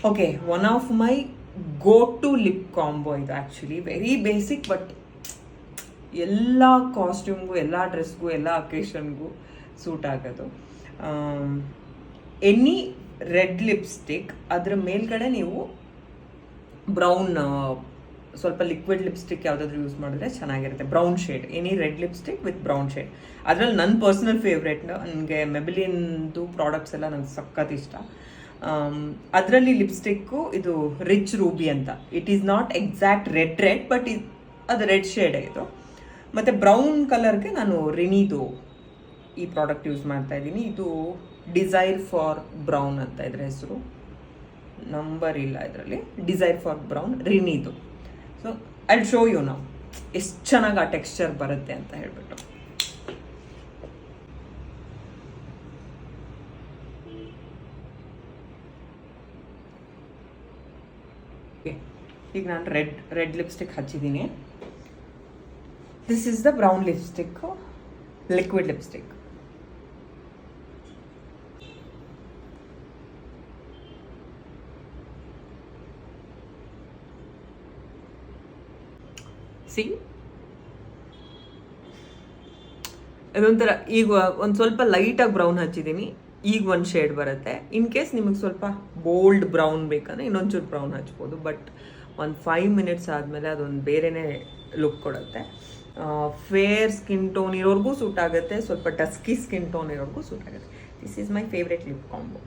Okay, one of my go to lip combo ಇದು. Actually very basic, but ಎಲ್ಲ ಕಾಸ್ಟ್ಯೂಮ್ಗೂ, ಎಲ್ಲ ಡ್ರೆಸ್ಗೂ, ಎಲ್ಲ ಅಕೇಶನ್ಗೂ ಸೂಟ್ ಆಗೋದು. ಎನಿ ರೆಡ್ ಲಿಪ್ಸ್ಟಿಕ್, ಅದರ ಮೇಲ್ಗಡೆ ನೀವು ಬ್ರೌನ್, ಸ್ವಲ್ಪ ಲಿಕ್ವಿಡ್ ಲಿಪ್ಸ್ಟಿಕ್ ಯಾವುದಾದ್ರೂ ಯೂಸ್ ಮಾಡಿದ್ರೆ ಚೆನ್ನಾಗಿರುತ್ತೆ. Brown shade, any red lipstick with brown shade. ಅದರಲ್ಲಿ ನನ್ನ ಪರ್ಸ್ನಲ್ ಫೇವ್ರೇಟ್, ನನಗೆ ಮೆಬಿಲಿನ್ದು ಪ್ರಾಡಕ್ಟ್ಸ್ ಎಲ್ಲ ನಂಗೆ ಸಖತ್ ಇಷ್ಟ. ಅದರಲ್ಲಿ ಲಿಪ್ಸ್ಟಿಕ್ಕು ಇದು ರಿಚ್ ರೂಬಿ ಅಂತ. It is not exact red, but ಅದು ರೆಡ್ ಶೇಡ್ ಇದು. ಮತ್ತು ಬ್ರೌನ್ ಕಲರ್ಗೆ ನಾನು ರಿನಿದು ಈ ಪ್ರಾಡಕ್ಟ್ ಯೂಸ್ ಮಾಡ್ತಾ ಇದ್ದೀನಿ. ಇದು ಡಿಸೈರ್ ಫಾರ್ ಬ್ರೌನ್ ಅಂತ ಇದ್ರ ಹೆಸರು, ನಂಬರ್ ಇಲ್ಲ ಇದರಲ್ಲಿ. ಡಿಸೈರ್ ಫಾರ್ ಬ್ರೌನ್, ರಿನಿದು. ಸೊ ಐ ಶೋ ಯು ನಾವು ಎಷ್ಟು ಚೆನ್ನಾಗಿ ಆ ಟೆಕ್ಸ್ಚರ್ ಬರುತ್ತೆ ಅಂತ ಹೇಳ್ಬಿಟ್ಟು. ಈಗ ನಾನು ರೆಡ್ ಲಿಪ್ಸ್ಟಿಕ್ ಹಚ್ಚಿದ್ದೀನಿ. This is the brown lipstick, liquid lipstick. See, ಇದೊಂಥರ ಈಗ ಒಂದು ಸ್ವಲ್ಪ ಲೈಟಾಗಿ ಬ್ರೌನ್ ಹಚ್ಚಿದ್ದೀನಿ, ಈಗ ಒಂದು ಶೇಡ್ ಬರುತ್ತೆ. ಇನ್ ಕೇಸ್ ನಿಮಗೆ ಸ್ವಲ್ಪ ಬೋಲ್ಡ್ ಬ್ರೌನ್ ಬೇಕಂದ್ರೆ ಇನ್ನೊಂಚೂರು ಬ್ರೌನ್ ಹಚ್ಬೋದು. ಬಟ್ ಒಂದು 5 ಮಿನಿಟ್ಸ್ ಆದಮೇಲೆ ಅದೊಂದು ಬೇರೆಯೇ ಲುಕ್ ಕೊಡುತ್ತೆ. ಫೇರ್ ಸ್ಕಿನ್ ಟೋನ್ ಇರೋರ್ಗೂ ಸೂಟ್ ಆಗುತ್ತೆ, ಸ್ವಲ್ಪ ಡಸ್ಕಿ ಸ್ಕಿನ್ ಟೋನ್ ಇರೋರ್ಗೂ ಸೂಟ್ ಆಗುತ್ತೆ. This is my favourite lip combo.